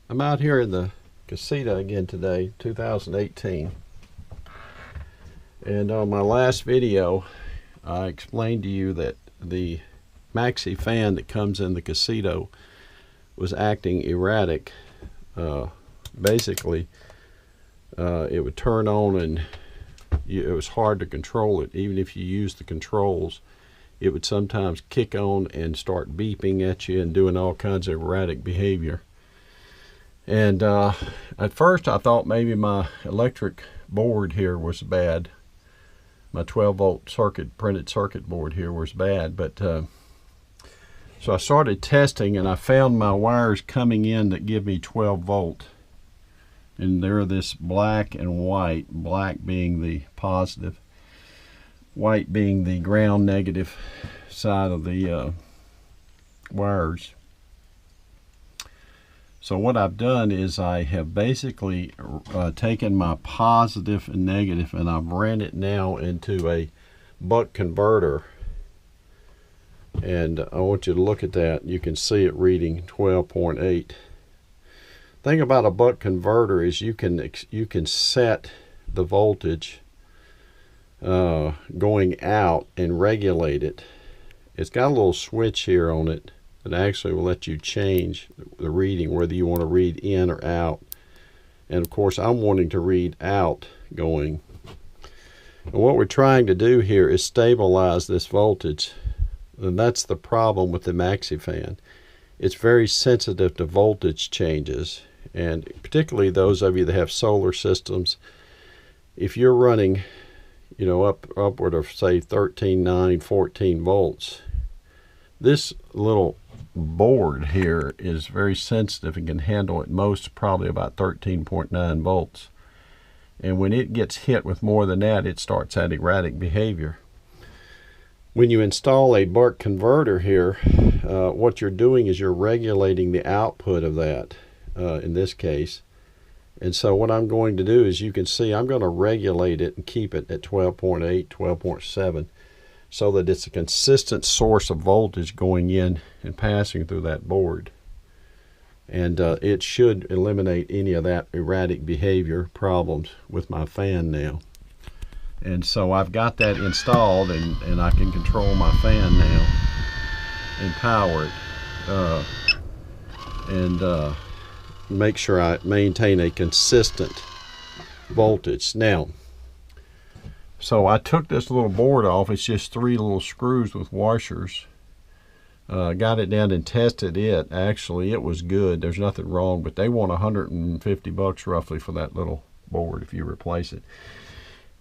I'm out here in the casita again today, 2018. And on my last video, I explained to you that the Maxi fan that comes in the casita was acting erratic. Basically, it would turn on and it was hard to control it. Even if you use the controls, it would sometimes kick on and start beeping at you and doing all kinds of erratic behavior. And at first I thought maybe my electric board here was bad. My 12-volt printed circuit board here was bad. But so I started testing, and I found my wires coming in that give me 12 volt. And they're this black and white, black being the positive, white being the ground negative side of the wires. So what I've done is I have basically taken my positive and negative, and I've ran it now into a buck converter. And I want you to look at that. You can see it reading 12.8. Thing about a buck converter is you can set the voltage going out and regulate it. It's got a little switch here on it that actually will let you change the reading, whether you want to read in or out. And of course I'm wanting to read out going. And what we're trying to do here is stabilize this voltage. And that's the problem with the Maxi fan. It's very sensitive to voltage changes, and particularly those of you that have solar systems. If you're running, upward of say 13, 9, 14 volts, this little board here is very sensitive and can handle at most probably about 13.9 volts. And when it gets hit with more than that, it starts that erratic behavior. When you install a buck converter here, what you're doing is you're regulating the output of that in this case. And so what I'm going to do is, you can see I'm going to regulate it and keep it at 12.8, 12.7, so that it's a consistent source of voltage going in and passing through that board. And it should eliminate any of that erratic behavior problems with my fan now. And so I've got that installed, and I can control my fan now and power it and make sure I maintain a consistent voltage. Now, so I took this little board off. It's just 3 little screws with washers. Got it down and tested it. Actually, it was good. There's nothing wrong, but they want $150 roughly for that little board if you replace it.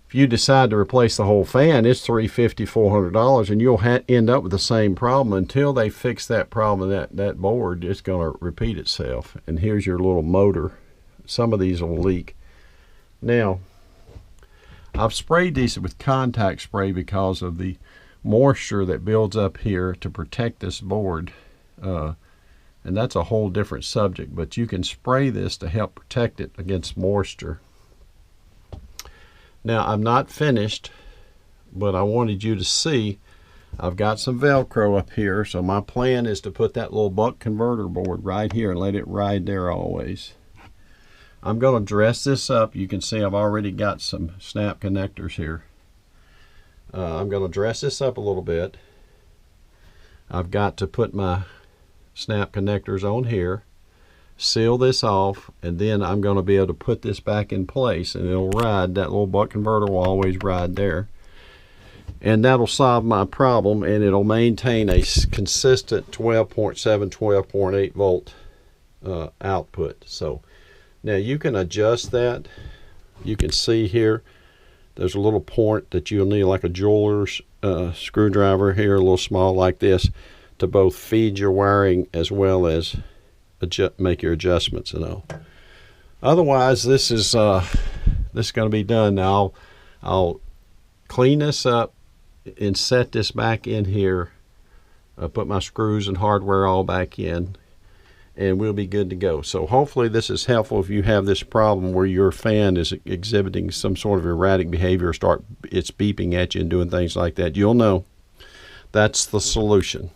If you decide to replace the whole fan, it's $350, $400, and you'll end up with the same problem until they fix that problem. That board, it's going to repeat itself. And here's your little motor. Some of these will leak. Now, I've sprayed these with contact spray because of the moisture that builds up here to protect this board. And that's a whole different subject, but you can spray this to help protect it against moisture. Now, I'm not finished, but I wanted you to see I've got some Velcro up here. So my plan is to put that little buck converter board right here and let it ride there always. I'm going to dress this up. You can see I've already got some snap connectors here. I'm going to dress this up a little bit. I've got to put my snap connectors on here, seal this off, and then I'm going to be able to put this back in place, and it'll ride. That little buck converter will always ride there, and that'll solve my problem, and it'll maintain a consistent 12.7, 12.8 volt output. So now you can adjust that. You can see here there's a little port that you'll need, like a jeweler's screwdriver here, a little small like this, to both feed your wiring as well as make your adjustments and all. Otherwise, this is going to be done. Now I'll clean this up and set this back in here, put my screws and hardware all back in, and we'll be good to go. So hopefully this is helpful if you have this problem where your fan is exhibiting some sort of erratic behavior, it's beeping at you and doing things like that. You'll know that's the solution.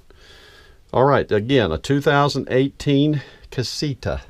All right, again, a 2018 Casita.